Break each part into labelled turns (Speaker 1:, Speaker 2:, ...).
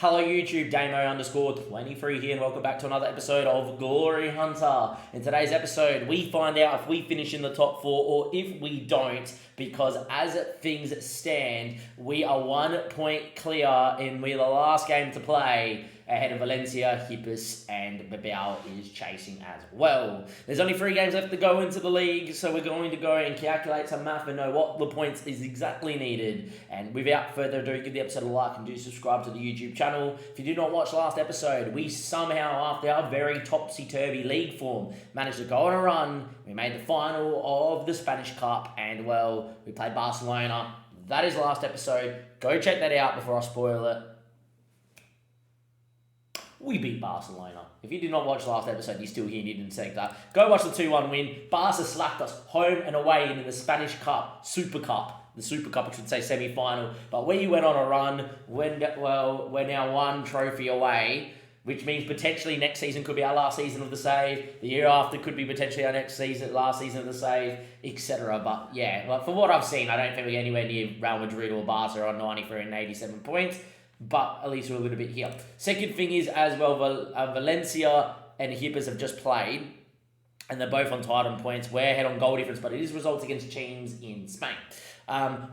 Speaker 1: Hello YouTube, Damo_23 here and welcome back to another episode of Glory Hunter. In today's episode, we find out if we finish in the top 4 or if we don't, because as things stand, we are 1 point clear and we're the last game to play ahead of Valencia, Hippus and Bilbao is chasing as well. There's only 3 games left to go into the league, so we're going to go and calculate some math and know what the points is exactly needed. And without further ado, give the episode a like and do subscribe to the YouTube channel. If you did not watch last episode, we somehow, after our very topsy-turvy league form, managed to go on a run. We made the final of the Spanish Cup and, well, we played Barcelona. That is last episode. Go check that out before I spoil it. We beat Barcelona. If you did not watch last episode, you're still here and you didn't take that. Go watch the 2-1 win. Barca slapped us home and away in the Spanish Cup, Super Cup. The Super Cup, I should say, semi-final. But we went on a run. We're now 1 trophy away, which means potentially next season could be our last season of the save. The year after could be potentially our last season of the save, etc. But yeah, like for what I've seen, I don't think we're anywhere near Real Madrid or Barca on 93 and 87 points. But at least we're a little bit here. Second thing is, as well, Valencia and Hippus have just played, and they're both on title points. We're ahead on goal difference, but it is results against teams in Spain.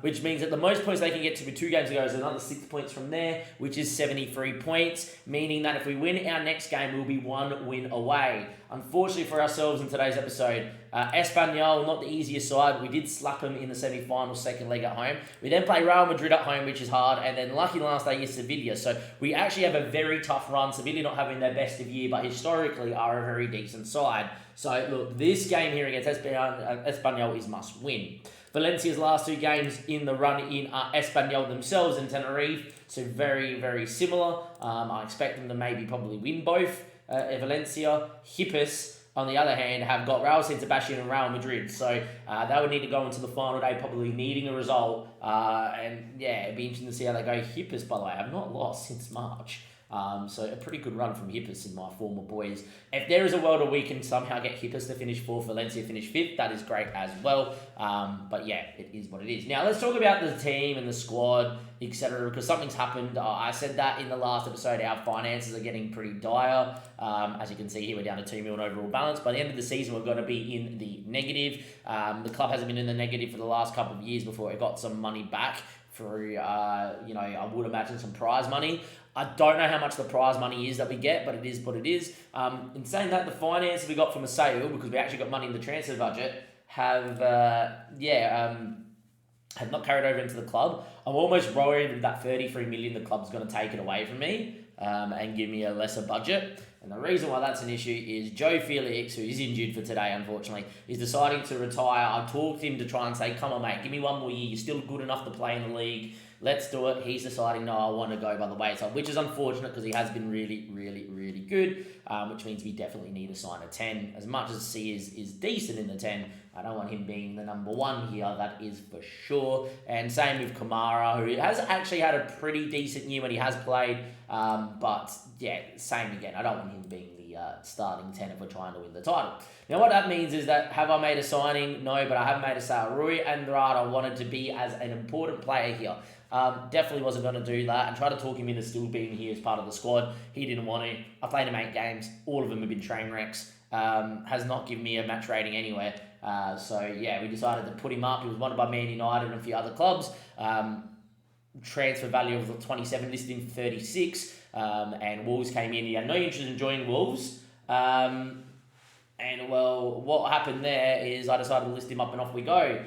Speaker 1: Which means that the most points they can get to with 2 games ago is another 6 points from there, which is 73 points, meaning that if we win our next game, we'll be 1 win away. Unfortunately for ourselves in today's episode, Espanyol, not the easiest side. We did slap them in the semi-final second leg at home. We then play Real Madrid at home, which is hard, and then lucky last day is Sevilla. So we actually have a very tough run. Sevilla not having their best of year, but historically are a very decent side. So look, this game here against Espanyol is must win. Valencia's last 2 games in the run-in are Espanyol themselves and Tenerife, so very, very similar. I expect them to maybe probably win both. Valencia, Hippus, on the other hand, have got Real San Sebastian and Real Madrid, so they would need to go into the final day probably needing a result. And yeah, it'd be interesting to see how they go. Hippus, by the way, have not lost since March. So a pretty good run from Hippus in my former boys. If there is a world where we can somehow get Hippus to finish 4th, Valencia finish 5th, that is great as well. But yeah, it is what it is. Now let's talk about the team and the squad, etc. Because something's happened. I said that in the last episode. Our finances are getting pretty dire. As you can see here, we're down to 2 million overall balance. By the end of the season, we're going to be in the negative. The club hasn't been in the negative for the last couple of years before it got some money back through, I would imagine some prize money. I don't know how much the prize money is that we get, but it is what it is. In saying that, the finances we got from a sale, because we actually got money in the transfer budget, have not carried over into the club. I'm almost worried that 33 million the club's going to take it away from me and give me a lesser budget. And the reason why that's an issue is Joe Felix, who is injured for today, unfortunately, is deciding to retire. I talked to him to try and say, come on, mate, give me 1 more year. You're still good enough to play in the league. Let's do it. He's deciding, no, I want to go by the wayside, which is unfortunate because he has been really, really, really good, which means we definitely need to sign a 10. As much as C is decent in the 10, I don't want him being the number 1 here, that is for sure. And same with Kamara, who has actually had a pretty decent year when he has played, but yeah, same again. I don't want him being the starting 10 if we're trying to win the title. Now what that means is that, have I made a signing? No, but I have made a sale. Rui Andrade wanted to be as an important player here. Definitely wasn't going to do that and try to talk him into still being here as part of the squad. He didn't want to. I played him 8 games. All of them have been train wrecks. Has not given me a match rating anywhere. So yeah, we decided to put him up. He was wanted by Man United and a few other clubs. Transfer value of 27, listed in 36. And Wolves came in. He had no interest in joining Wolves. And well, what happened there is I decided to list him up and off we go.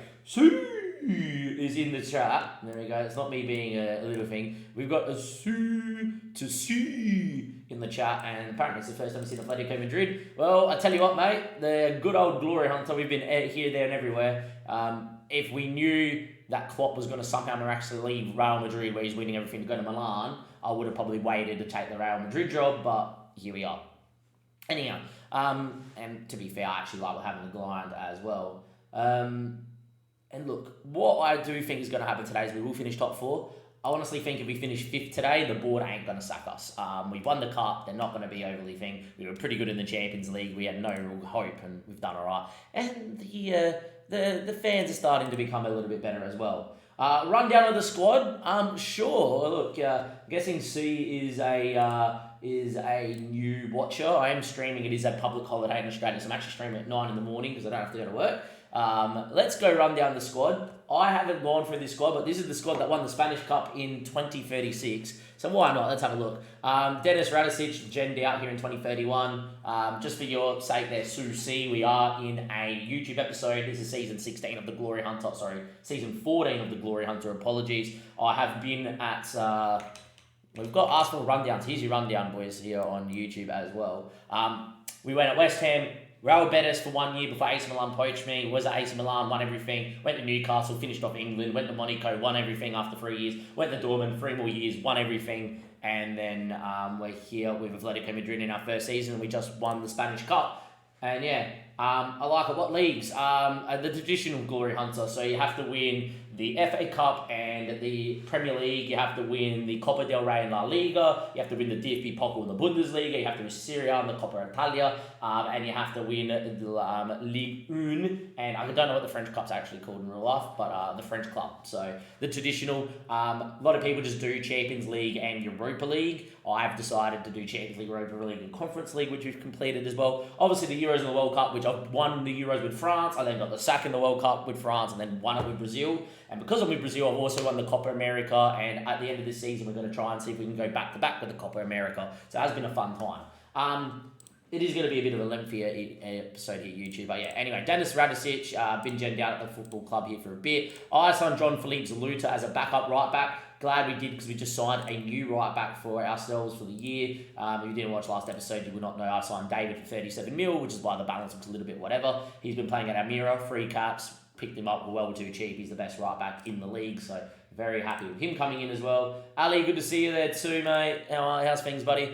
Speaker 1: Is in the chat. There we go. It's not me being a little thing. We've got a Sue to see in the chat, and apparently it's the first time I've seen Atletico Madrid. Well, I tell you what, mate, the good old Glory Hunter, we've been here, there, and everywhere. If we knew that Klopp was going to somehow miraculously leave Real Madrid, where he's winning everything, to go to Milan, I would have probably waited to take the Real Madrid job, but here we are. Anyhow, and to be fair, I actually like having the grind as well. And look, what I do think is going to happen today is we will finish top 4. I honestly think if we finish 5th today, the board ain't going to sack us. We've won the cup. They're not going to be overly thing. We were pretty good in the Champions League. We had no real hope, and we've done all right. And the fans are starting to become a little bit better as well. Rundown of the squad. Sure. Look, guessing C is a new watcher. I am streaming. It is a public holiday in Australia, so I'm actually streaming at 9 in the morning because I don't have to go to work. Let's go run down the squad. I haven't gone through this squad, but this is the squad that won the Spanish Cup in 2036. So why not? Let's have a look. Dennis Radicic, Gen out here in 2031. Just for your sake there, Sue C, we are in a YouTube episode. This is season 16 of The Glory Hunter. Sorry, season 14 of The Glory Hunter. Apologies. I have been at... we've got Arsenal rundowns. Here's your rundown, boys, here on YouTube as well. We went at West Ham, Real Betis for 1 year before AC Milan poached me. Was at AC Milan, won everything. Went to Newcastle, finished off England. Went to Monaco, won everything after 3 years. Went to Dortmund, 3 more years, won everything. And then we're here with Atletico Madrid in our first season. We just won the Spanish Cup. And yeah, I like it. What leagues? The traditional Glory Hunter. So you have to win the FA Cup and the Premier League. You have to win the Copa del Rey and La Liga. You have to win the DFB Pokal and the Bundesliga. You have to win Serie A and the Coppa Italia. And you have to win the Ligue 1. And I don't know what the French Cup's actually called in real life, but the French Club. So the traditional, a lot of people just do Champions League and Europa League. I've decided to do Champions League, Europa League and Conference League, which we've completed as well. Obviously the Euros and the World Cup, which I've won the Euros with France. I then got the sack in the World Cup with France and then won it with Brazil. And because I'm with Brazil, I've also won the Copa America. And at the end of this season, we're going to try and see if we can go back-to-back with the Copa America. So it has been a fun time. It is going to be a bit of a lengthier episode here, YouTube. But yeah, anyway, Dennis Radicic, been gen down at the football club here for a bit. I signed John Philippe Zaluta as a backup right back. Glad we did because we just signed a new right back for ourselves for the year. If you didn't watch last episode, you would not know I signed David for 37 mil, which is why the balance looks a little bit whatever. He's been playing at Almira, 3 caps, picked him up well too cheap. He's the best right back in the league, so very happy with him coming in as well. Ali, good to see you there too, mate. How's things, buddy?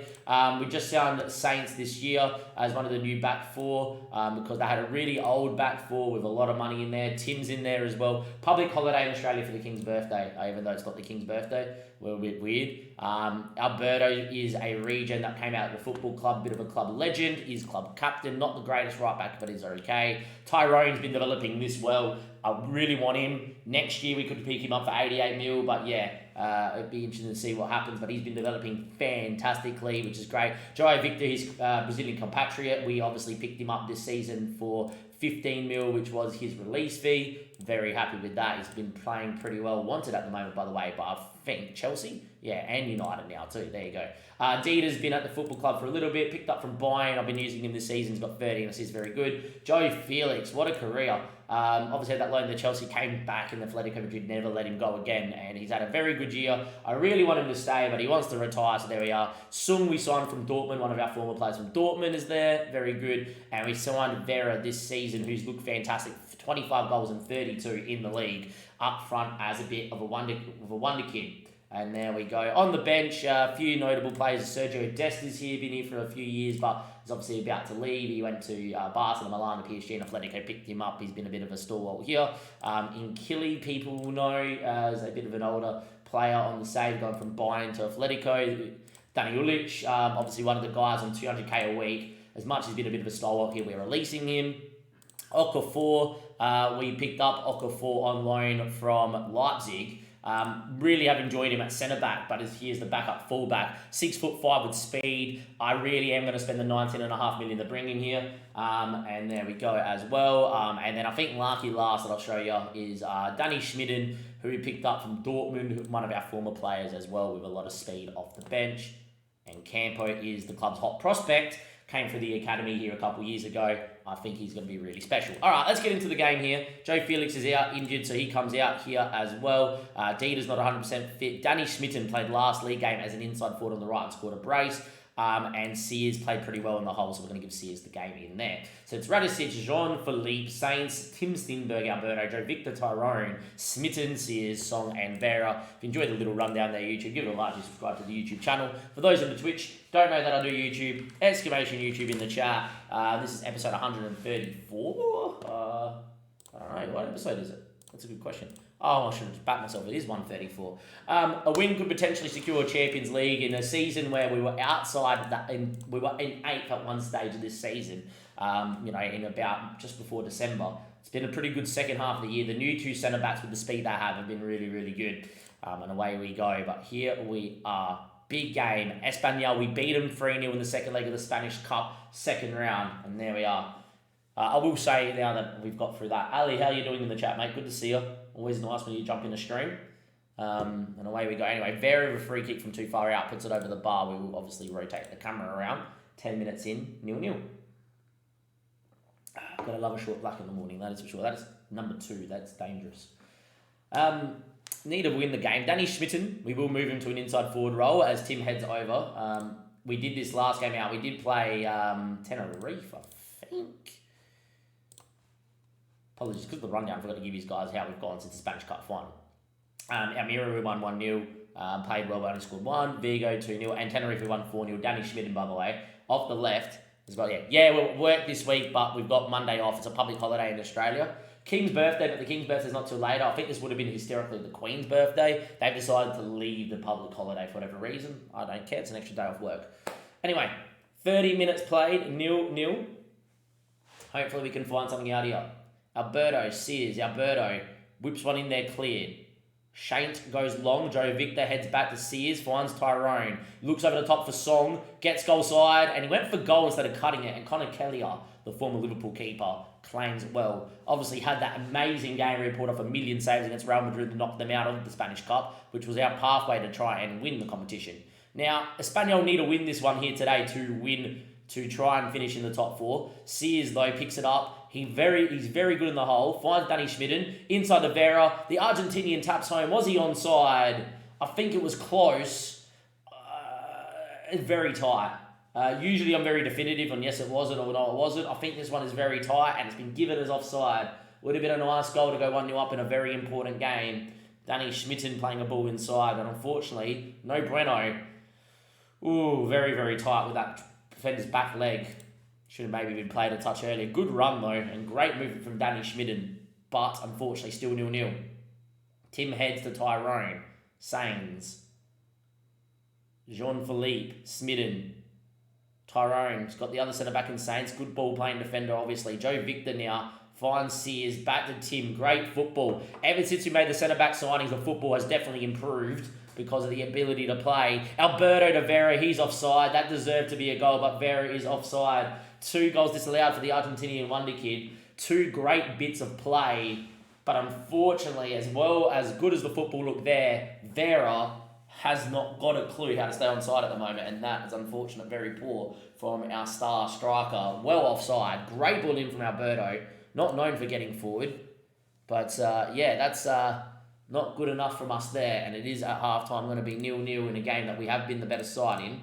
Speaker 1: We just signed Saints this year as one of the new back four because they had a really old back four with a lot of money in there. Tim's in there as well. Public holiday in Australia for the King's birthday, even though it's not the King's birthday. We're a bit weird. Alberto is a region that came out of the football club, bit of a club legend. He's club captain, not the greatest right back, but he's okay. Tyrone's been developing this well. I really want him. Next year we could pick him up for 88 mil, but yeah, it'd be interesting to see what happens. But he's been developing fantastically, which is great. Joao Victor, his Brazilian compatriot, we obviously picked him up this season for 15 mil, which was his release fee. Very happy with that. He's been playing pretty well. Wanted at the moment, by the way, but I think Chelsea, yeah, and United now too. There you go. DOPDA's been at the football club for a little bit. Picked up from Bayern. I've been using him this season. He's got 13 assists. Very good. Joe Felix, what a career. Obviously had that loan to Chelsea, came back and the Atletico Madrid never let him go again, and he's had a very good year. I really want him to stay, but he wants to retire, so there we are. Sung, we signed from Dortmund, one of our former players from Dortmund is there, very good. And we signed Vera this season, who's looked fantastic, 25 goals and 32 in the league, up front as a bit of a wonder kid. And there we go. On the bench, a few notable players. Sergio Dest is here, been here for a few years, but he's obviously about to leave. He went to Barcelona, Milan, PSG, and Atletico picked him up. He's been a bit of a stalwart here. Inkili, people will know as a bit of an older player on the save, going from Bayern to Atletico. Danny Ulic, obviously one of the guys on 200k a week. As much as he's been a bit of a stalwart here, we're releasing him. Okafor, we picked up Okafor on loan from Leipzig. Really have enjoyed him at centre back, but he is the backup fullback. 6'5" with speed. I really am going to spend the 19.5 million to bring him here. And there we go as well. And then I think lucky last that I'll show you is Danny Schmidden, who we picked up from Dortmund, one of our former players as well, with a lot of speed off the bench. And Campo is the club's hot prospect. Came through the academy here a couple of years ago. I think he's going to be really special. All right, let's get into the game here. Joe Felix is out, injured, so he comes out here as well. DOPDA's not 100% fit. Danny Schmitten played last league game as an inside forward on the right and scored a brace. And Sears played pretty well in the hole, so we're going to give Sears the game in there. So it's Radicic, Jean-Philippe, Saints, Tim Stinberg, Alberto, Joe Victor, Tyrone, Smitten, Sears, Song, and Vera. If you enjoyed the little rundown there, YouTube, give it a like and subscribe to the YouTube channel. For those on the Twitch, don't know that I do YouTube, exclamation YouTube in the chat. This is episode 134. Alright, what episode is it? That's a good question. Oh, I should have backed myself. It is 134. A win could potentially secure Champions League in a season where we were outside that, and we were in 8th at one stage of this season. In about just before December. It's been a pretty good second half of the year. The new two centre-backs with the speed they have been really, really good. And away we go. But here we are. Big game. Espanyol, we beat them 3-0 in the second leg of the Spanish Cup, second round. And there we are. I will say now that we've got through that. Ali, how are you doing in the chat, mate? Good to see you. Always nice when you jump in the stream. And away we go. Anyway, Vera with a free kick from too far out. Puts it over the bar. We will obviously rotate the camera around. 10 minutes in. 0-0. Gotta love a short black in the morning, that is for sure. That is number 2. That's dangerous. Need to win the game. Danny Schmitten, we will move him to an inside forward role as Tim heads over. We did this last game out. We did play Tenerife, I think. Apologies, because of the rundown, I forgot to give you guys how we've gone since the Spanish Cup final. Almeria, we won 1-0. Played well, but only scored 1. Vigo, 2-0. And Tenerife, we won 4-0. Danny Schmitten, by the way, off the left. We'll work this week, but we've got Monday off. It's a public holiday in Australia. King's birthday, but the King's birthday's not till later. I think this would have been hysterically the Queen's birthday. They've decided to leave the public holiday for whatever reason. I don't care. It's an extra day off work. Anyway, 30 minutes played, 0-0. Hopefully we can find something out here. Alberto, Sears, Alberto whips one in there, cleared. Shaint goes long. Joe Victor heads back to Sears, finds Tyrone. Looks over the top for Song, gets goal side, and he went for goal instead of cutting it. And Connor Kellier, the former Liverpool keeper, claims it well. Obviously had that amazing game where he pulled off a million saves against Real Madrid to knock them out of the Spanish Cup, which was our pathway to try and win the competition. Now, Espanyol need to win this one here today to try and finish in the top 4. Sears, though, picks it up. He's very good in the hole. Finds Danny Schmitten. Inside the Vera. The Argentinian taps home. Was he onside? I think it was close. Very tight. Usually I'm very definitive on yes it wasn't or no it wasn't. I think this one is very tight and it's been given as offside. Would have been a nice goal to go 1-0 up in a very important game. Danny Schmitten playing a ball inside, but unfortunately, no bueno. Ooh, very, very tight with that defender's back leg. Should have maybe been played a touch earlier. Good run, though, and great movement from Danny Schmitten. But, unfortunately, still 0-0. Tim heads to Tyrone. Sains. Jean-Philippe. Smitten. Tyrone's got the other centre-back in Saints. Good ball-playing defender, obviously. Joe Victor now finds Sears. Back to Tim. Great football. Ever since we made the centre-back signings, the football has definitely improved because of the ability to play. Alberto to Vera. He's offside. That deserved to be a goal, but Vera is offside. 2 goals disallowed for the Argentinian wonder kid. 2 great bits of play. But unfortunately, as well as good as the football looked there, Vera has not got a clue how to stay on side at the moment. And that is unfortunate. Very poor from our star striker. Well offside. Great ball in from Alberto. Not known for getting forward. But that's not good enough from us there. And it is at half-time going to be 0-0 in a game that we have been the better side in.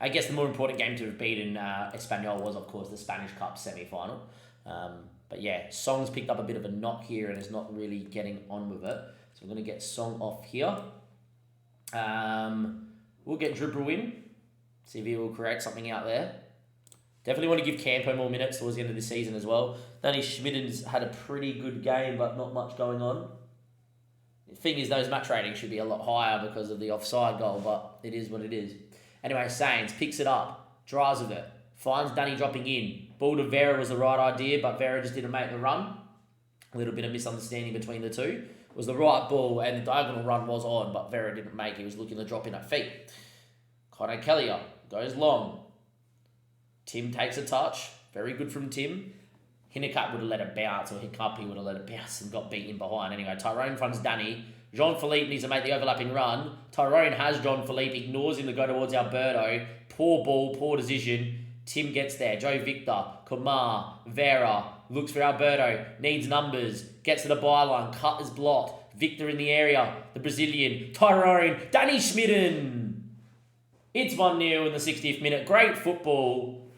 Speaker 1: I guess the more important game to have beaten Espanyol was, of course, the Spanish Cup semi-final. But yeah, Song's picked up a bit of a knock here and is not really getting on with it. So we're going to get Song off here. We'll get Dribble in. See if he will create something out there. Definitely want to give Campo more minutes towards the end of the season as well. Danny Schmitten's had a pretty good game, but not much going on. The thing is, those match ratings should be a lot higher because of the offside goal, but it is what it is. Anyway, Sainz picks it up, drives with it, finds Danny dropping in. Ball to Vera was the right idea, but Vera just didn't make the run. A little bit of misunderstanding between the two. It was the right ball, and the diagonal run was on, but Vera didn't make it. He was looking to drop in at feet. Connor Kellier goes long. Tim takes a touch. Very good from Tim. Hinnicutt would have let it bounce, or Hiccup, he would have let it bounce and got beaten behind. Anyway, Tyrone finds Danny. Jean-Philippe needs to make the overlapping run. Tyrone has Jean-Philippe, ignores him to go towards Alberto. Poor ball, poor decision. Tim gets there. Joe Victor, Kumar, Vera, looks for Alberto, needs numbers, gets to the byline, cut is blocked. Victor in the area, the Brazilian, Tyrone, Danny Schmitten. It's 1-0 in the 60th minute. Great football.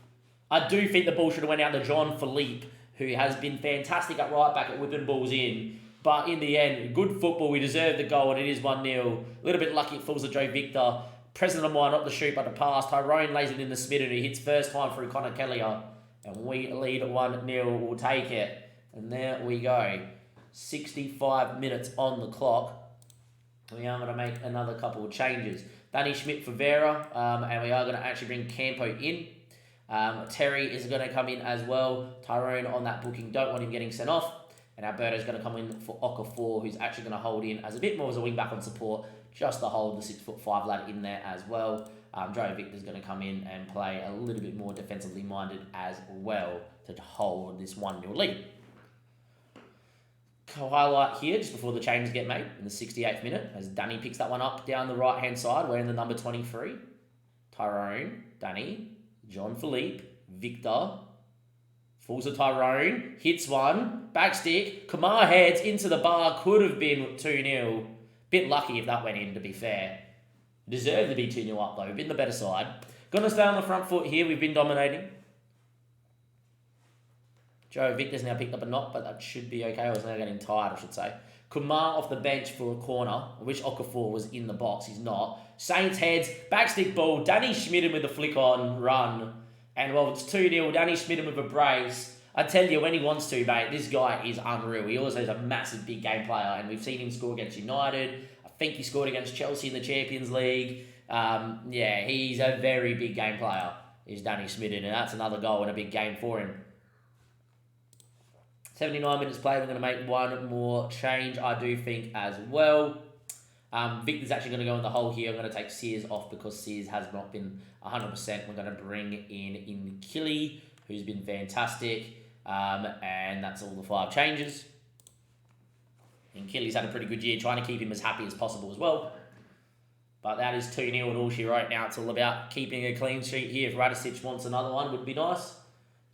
Speaker 1: I do think the ball should have went out to Jean-Philippe, who has been fantastic at right back at whipping balls in. But in the end, good football. We deserve the goal, and it is 1-0. A little bit lucky it falls to Joe Victor. President of mine, not the shoot, but the pass. Tyrone lays it in the Smith, and he hits first time through Connor Kellier. And we lead 1-0. We'll take it. And there we go. 65 minutes on the clock. We are going to make another couple of changes. Danny Schmidt for Vera, and we are going to actually bring Campo in. Terry is going to come in as well. Tyrone on that booking, don't want him getting sent off. And Alberto's going to come in for Okafor, who's actually going to hold in as a bit more as a wing back on support, just to hold the 6'5" lad in there as well. Joe Victor's going to come in and play a little bit more defensively minded as well to hold this 1-0 lead. Highlight here, just before the changes get made, in the 68th minute, as Danny picks that one up down the right-hand side, wearing the number 23. Tyrone, Danny, John Philippe, Victor, falls to Tyrone, hits one, back stick, Kamar heads into the bar, could have been 2-0. Bit lucky if that went in, to be fair. Deserved to be 2-0 up though, been the better side. Gonna stay on the front foot here, we've been dominating. Joe Victor's now picked up a knock, but that should be okay. I was now getting tired, I should say. Kumar off the bench for a corner, which Okafor was in the box. He's not. Saints heads, backstick ball. Danny Schmidden with a flick on run. And well, it's 2-0. Danny Schmidden with a brace. I tell you, when he wants to, mate, this guy is unreal. He also is a massive big game player, and we've seen him score against United. I think he scored against Chelsea in the Champions League. Yeah, he's a very big game player, is Danny Schmidden, and that's another goal and a big game for him. 79 minutes played, we're going to make one more change, I do think, as well. Victor's actually going to go in the hole here. I'm going to take Sears off because Sears has not been 100%. We're going to bring in Killy, who's been fantastic. And that's all the 5 changes. And Killy's had a pretty good year, trying to keep him as happy as possible as well. But that is 2-0 and all she wrote. Now it's all about keeping a clean sheet here. If Radicic wants another one, would be nice.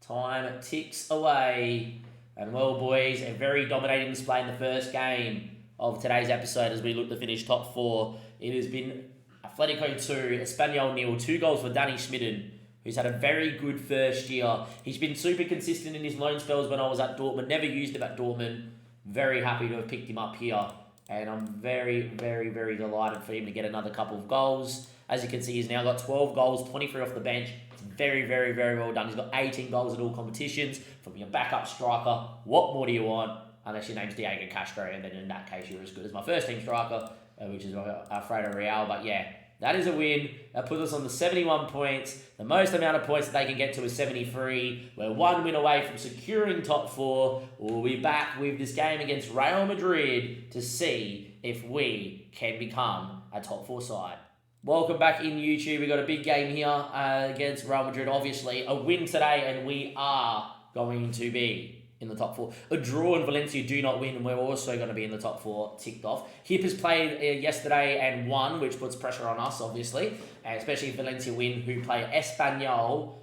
Speaker 1: Time ticks away. And well, boys, a very dominating display in the first game of today's episode as we look to finish top 4. It has been Atletico 2, Espanyol 0, 2 goals for Danny Schmidden, who's had a very good first year. He's been super consistent in his loan spells when I was at Dortmund. Never used him at Dortmund. Very happy to have picked him up here. And I'm very, very, very delighted for him to get another couple of goals. As you can see, he's now got 12 goals, 23 off the bench. It's very, very, very well done. He's got 18 goals in all competitions from your backup striker. What more do you want? Unless your name's Diego Castro, and then in that case, you're as good as my first team striker, which is Alfredo Real. But yeah, that is a win. That puts us on the 71 points. The most amount of points that they can get to is 73. We're 1 win away from securing top 4. We'll be back with this game against Real Madrid to see if we can become a top 4 side. Welcome back in YouTube. We've got a big game here against Real Madrid. Obviously, a win today, and we are going to be in the top 4. A draw and Valencia do not win, and we're also going to be in the top 4 ticked off. Hip has played yesterday and won, which puts pressure on us, obviously, and especially if Valencia win, who play Espanyol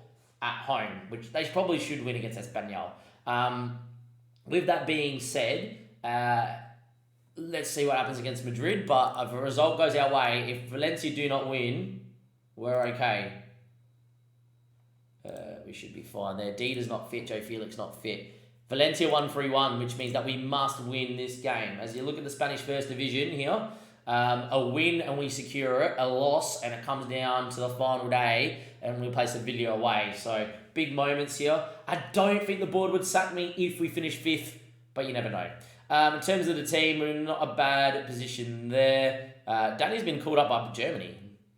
Speaker 1: at home, which they probably should win against Espanyol. With that being said, let's see what happens against Madrid, but if a result goes our way, if Valencia do not win, we're okay. We should be fine there. Dita's not fit, Joe Felix not fit. Valencia 1-3-1, which means that we must win this game. As you look at the Spanish First Division here, a win and we secure it, a loss and it comes down to the final day and we play Sevilla away. So big moments here. I don't think the board would sack me if we finish 5th, but you never know. In terms of the team, we're not a bad position there. Danny's been called up by Germany.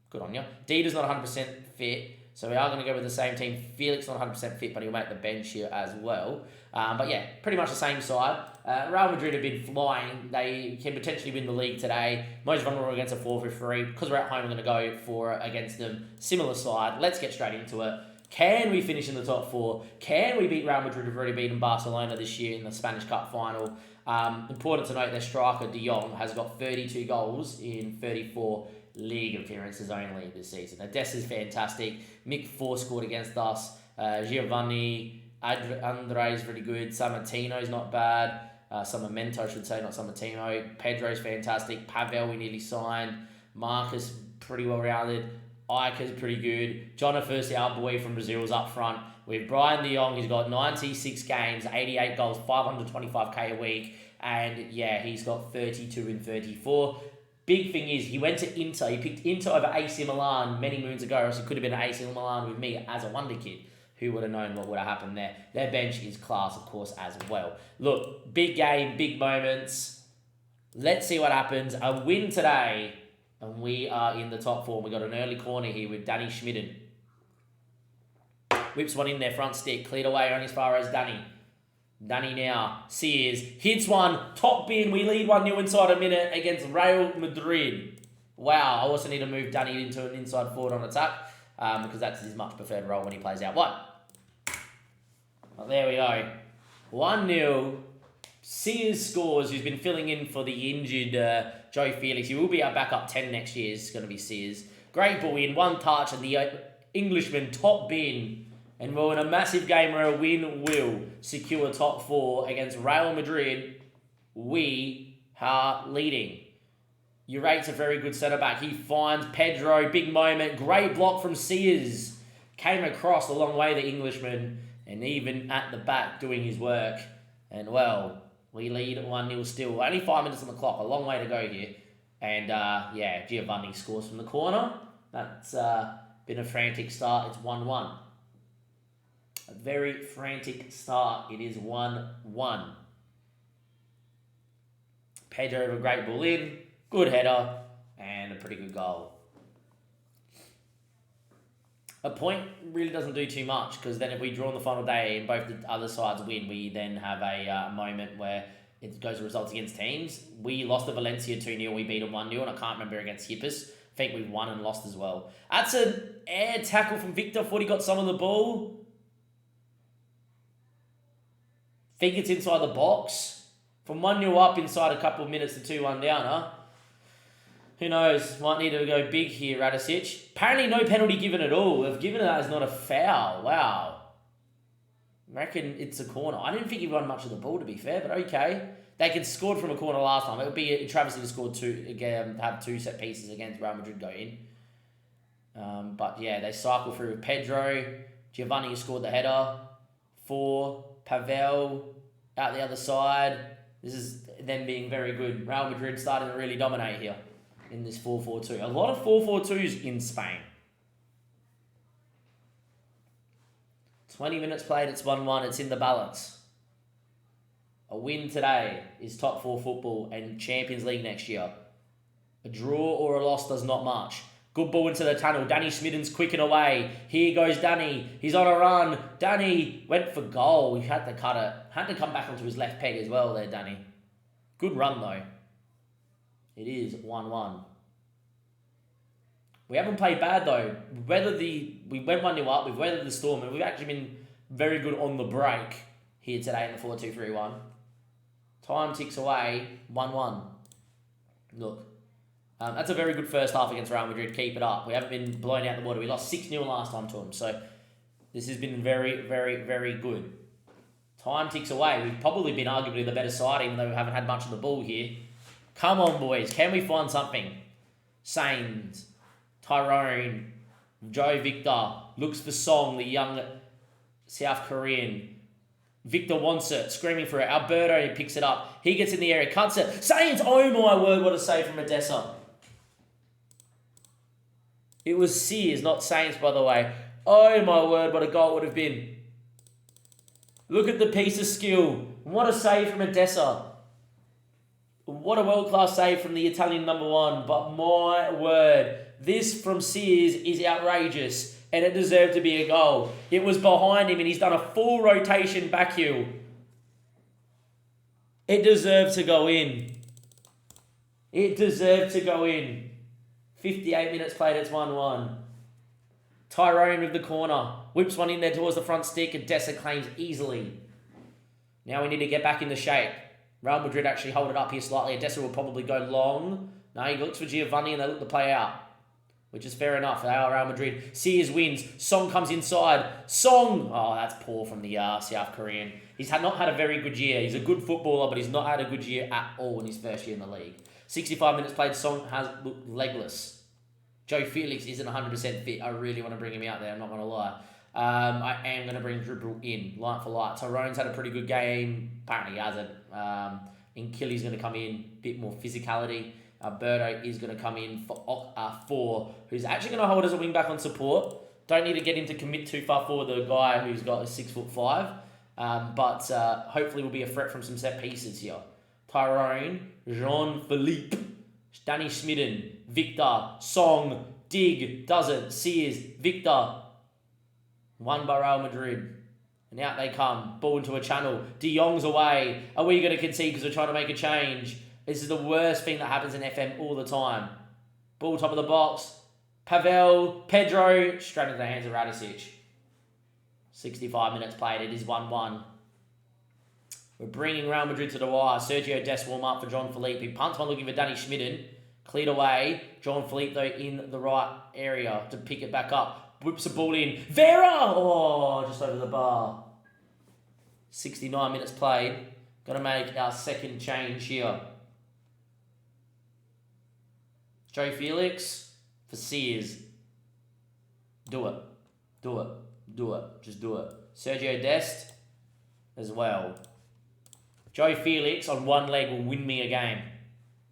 Speaker 1: Good on you. Dita's not 100% fit. So we are going to go with the same team. Felix not 100% fit, but he'll make the bench here as well. But yeah, pretty much the same side. Real Madrid have been flying. They can potentially win the league today. Most vulnerable against a 4-3. Because we're at home, we're going to go for it against them. Similar side. Let's get straight into it. Can we finish in the top 4? Can we beat Real Madrid, who've already beaten Barcelona this year in the Spanish Cup final? Important to note, their striker, De Jong, has got 32 goals in 34 league appearances only this season. Odessa's fantastic. Mick 4 scored against us. Giovanni, Andre's pretty good. Sammartino's not bad. Samamento, I should say, not Sammartino. Pedro's fantastic. Pavel, we nearly signed. Marcus, pretty well rounded. Iker's pretty good. Jonathan's our boy from Brazil is up front. With Brian De Jong, he's got 96 games, 88 goals, 525k a week. And yeah, he's got 32 and 34. Big thing is, he went to Inter. He picked Inter over AC Milan many moons ago, so it could have been an AC Milan with me as a wonder kid. Who would have known what would have happened there? Their bench is class, of course, as well. Look, big game, big moments. Let's see what happens. A win today, and we are in the top 4. We got an early corner here with Danny Schmidden. Whips one in there, front stick, cleared away only as far as Danny. Danny now, Sears, hits one, top bin, we lead 1-0 inside a minute against Real Madrid. Wow, I also need to move Danny into an inside forward on attack because that's his much preferred role when he plays out wide. Well, there we go. 1-0. Sears scores, who's been filling in for the injured Joe Felix. He will be our backup 10 next year. It's going to be Sears. Great ball in, one touch, and the Englishman top bin. And we're in a massive game where a win will secure top 4 against Real Madrid. We are leading. Urate's a very good centre-back. He finds Pedro, big moment. Great block from Sears. Came across a long way, the Englishman. And even at the back doing his work. And well, we lead 1-0 still. Only 5 minutes on the clock. A long way to go here. And yeah, Giovanni scores from the corner. That's been a frantic start. It's 1-1. A very frantic start. It is 1-1. Pedro with a great ball in. Good header. And a pretty good goal. A point really doesn't do too much because then if we draw on the final day and both the other sides win, we then have a moment where it goes to results against teams. We lost to Valencia 2-0. We beat them 1-0 and I can't remember against Hippos. I think we won and lost as well. That's an air tackle from Victor. Footy got some of the ball. Think it's inside the box. From 1-0 up inside a couple of minutes to 2-1 down, huh? Who knows? Might need to go big here, Radicic. Apparently no penalty given at all. They've given it as not a foul. Wow. I reckon it's a corner. I didn't think he won much of the ball, to be fair, but okay. They could scored from a corner last time. It would be a travesty to score two again, have 2 set pieces against Real Madrid go in. But yeah, they cycle through with Pedro. Giovanni scored the header. 4. Pavel out the other side. This is them being very good. Real Madrid starting to really dominate here in this 4-4-2. A lot of 4-4-2s in Spain. 20 minutes played, it's 1-1. It's in the balance. A win today is top 4 football and Champions League next year. A draw or a loss does not much. Good ball into the tunnel. Danny Schmidden's quick and away. Here goes Danny. He's on a run. Danny went for goal. He had to cut it. Had to come back onto his left peg as well there, Danny. Good run, though. It is 1-1. We haven't played bad, though. We went 1-0 up. We've weathered the storm, and we've actually been very good on the break here today in the 4-2-3-1. Time ticks away. 1-1. Look. That's a very good first half against Real Madrid. Keep it up. We haven't been blown out the water. We lost 6-0 last time to them. So this has been very, very, very good. Time ticks away. We've probably been arguably the better side, even though we haven't had much of the ball here. Come on, boys. Can we find something? Sains, Tyrone, Joe Victor looks for Song, the young South Korean. Victor wants it, screaming for it. Alberto picks it up. He gets in the area, cuts it. Sains, oh my word, what a save from Odessa. It was Sears, not Saints, by the way. Oh my word, what a goal it would have been. Look at the piece of skill. What a save from Odessa. What a world-class save from the Italian number 1. But my word, this from Sears is outrageous. And it deserved to be a goal. It was behind him and he's done a full rotation back heel. It deserved to go in. It deserved to go in. 58 minutes played, it's 1-1. Tyrone with the corner. Whips one in there towards the front stick. Odessa claims easily. Now we need to get back into shape. Real Madrid actually hold it up here slightly. Odessa will probably go long. No, he looks for Giovanni and they look to play out. Which is fair enough. They are Real Madrid. Sears wins. Song comes inside. Song! Oh, that's poor from the South Korean. He's not had a very good year. He's a good footballer, but he's not had a good year at all in his first year in the league. 65 minutes played. Song has looked legless. Joe Felix isn't 100% fit. I really want to bring him out there. I'm not going to lie. I am going to bring Dribble in, light for light. Tyrone's had a pretty good game. Apparently he hasn't. Inculding's going to come in. Bit more physicality. Alberto is going to come in for 4, who's actually going to hold as a wing back on support. Don't need to get him to commit too far forward, the guy who's got a 6'5", but hopefully will be a threat from some set pieces here. Tyrone, Jean-Philippe, Danny Schmidden, Victor, Song, Dig, doesn't, Sears, Victor. Won by Real Madrid. And out they come. Ball into a channel. De Jong's away. Are we going to concede because we're trying to make a change? This is the worst thing that happens in FM all the time. Ball top of the box. Pavel, Pedro, straight into the hands of Radicic. 65 minutes played. It is 1-1. We're bringing Real Madrid to the wire. Sergio Dest warm up for John Felipe. Punts one looking for Danny Schmidden. Cleared away. John Felipe though in the right area to pick it back up. Whips the ball in. Vera! Oh, just over the bar. 69 minutes played. Got to make our second change here. Joe Felix for Sears. Do it. Do it. Do it. Just do it. Sergio Dest as well. Joe Felix on one leg will win me a game.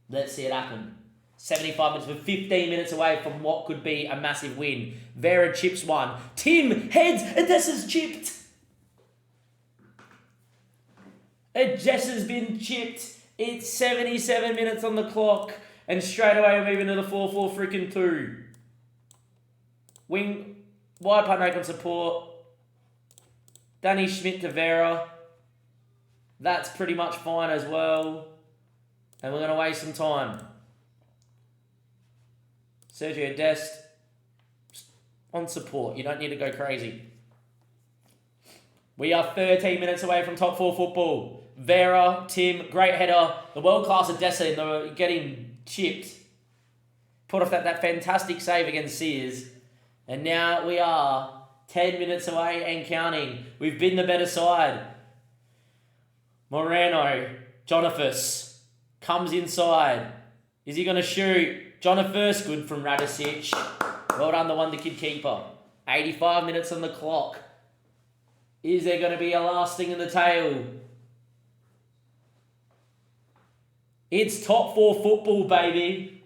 Speaker 1: Let's see it happen. 75 minutes. We're 15 minutes away from what could be a massive win. Vera chips one. Tim heads. Edessa's chipped. Edessa's been chipped. It's 77 minutes on the clock. And straight away we're moving to the 4-4 freaking 2. Wing. Wide punt open support. Danny Schmidt to Vera. That's pretty much fine as well. And we're going to waste some time. Sergio Dest on support. You don't need to go crazy. We are 13 minutes away from top 4 football. Vera, Tim, great header. The world-class Odessa in the getting chipped. Put off that fantastic save against Sears. And now we are 10 minutes away and counting. We've been the better side. Moreno, Jonifus comes inside. Is he going to shoot? Jonifus, good from Radicic. Well done, the wonder kid keeper. 85 minutes on the clock. Is there going to be a last thing in the tail? It's top 4 football, baby.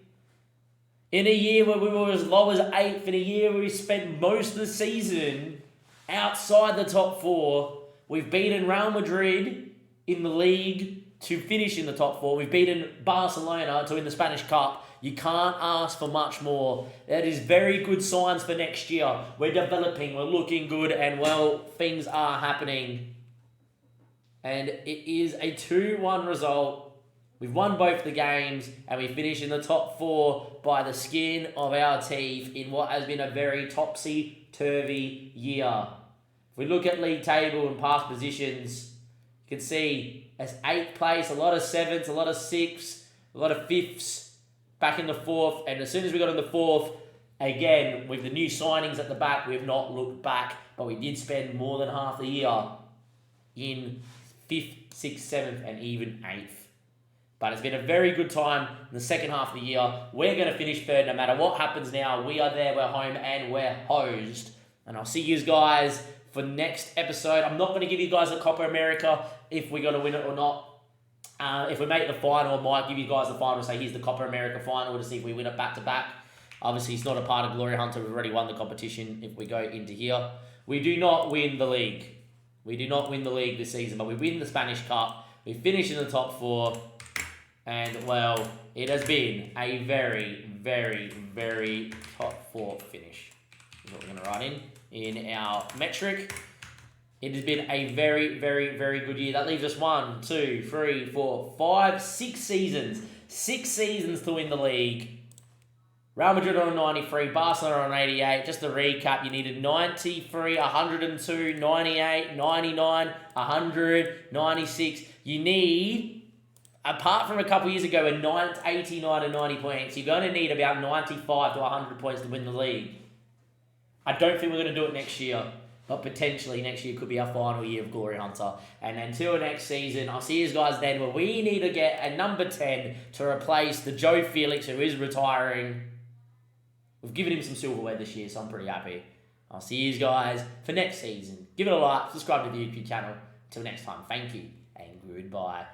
Speaker 1: In a year where we were as low as 8th, in a year where we spent most of the season outside the top 4, we've beaten Real Madrid in the league to finish in the top 4. We've beaten Barcelona to win the Spanish Cup. You can't ask for much more. That is very good signs for next year. We're developing, we're looking good, and well, things are happening. And it is a 2-1 result. We've won both the games, and we finish in the top 4 by the skin of our teeth in what has been a very topsy-turvy year. If we look at league table and past positions, you can see as 8th place, a lot of 7ths, a lot of 6ths, a lot of 5ths, back in the 4th, and as soon as we got in the 4th, again, with the new signings at the back, we have not looked back, but we did spend more than half the year in 5th, 6th, 7th, and even 8th. But it's been a very good time in the second half of the year. We're going to finish 3rd no matter what happens now. We are there, we're home, and we're hosed. And I'll see you guys for next episode. I'm not going to give you guys a Copa America if we're going to win it or not. If we make the final, I might give you guys the final, say here's the Copa America final to see if we win it back-to-back. Obviously, it's not a part of Glory Hunter. We've already won the competition if we go into here. We do not win the league. We do not win the league this season, but we win the Spanish Cup. We finish in the top 4. And, well, it has been a very, very, very top 4 finish. Is what we're going to write in our metric. It has been a very, very, very good year. That leaves us 1, 2, 3, 4, 5, 6 seasons. 6 seasons to win the league. Real Madrid on 93, Barcelona on 88. Just to recap, you needed 93, 102, 98, 99, 100, 96. You need, apart from a couple years ago, 89 and 90 points, you're going to need about 95 to 100 points to win the league. I don't think we're going to do it next year. But potentially next year could be our final year of Glory Hunter. And until next season, I'll see you guys then where we need to get a number 10 to replace the Joe Felix who is retiring. We've given him some silverware this year, so I'm pretty happy. I'll see you guys for next season. Give it a like, subscribe to the YouTube channel. Until next time, thank you and goodbye.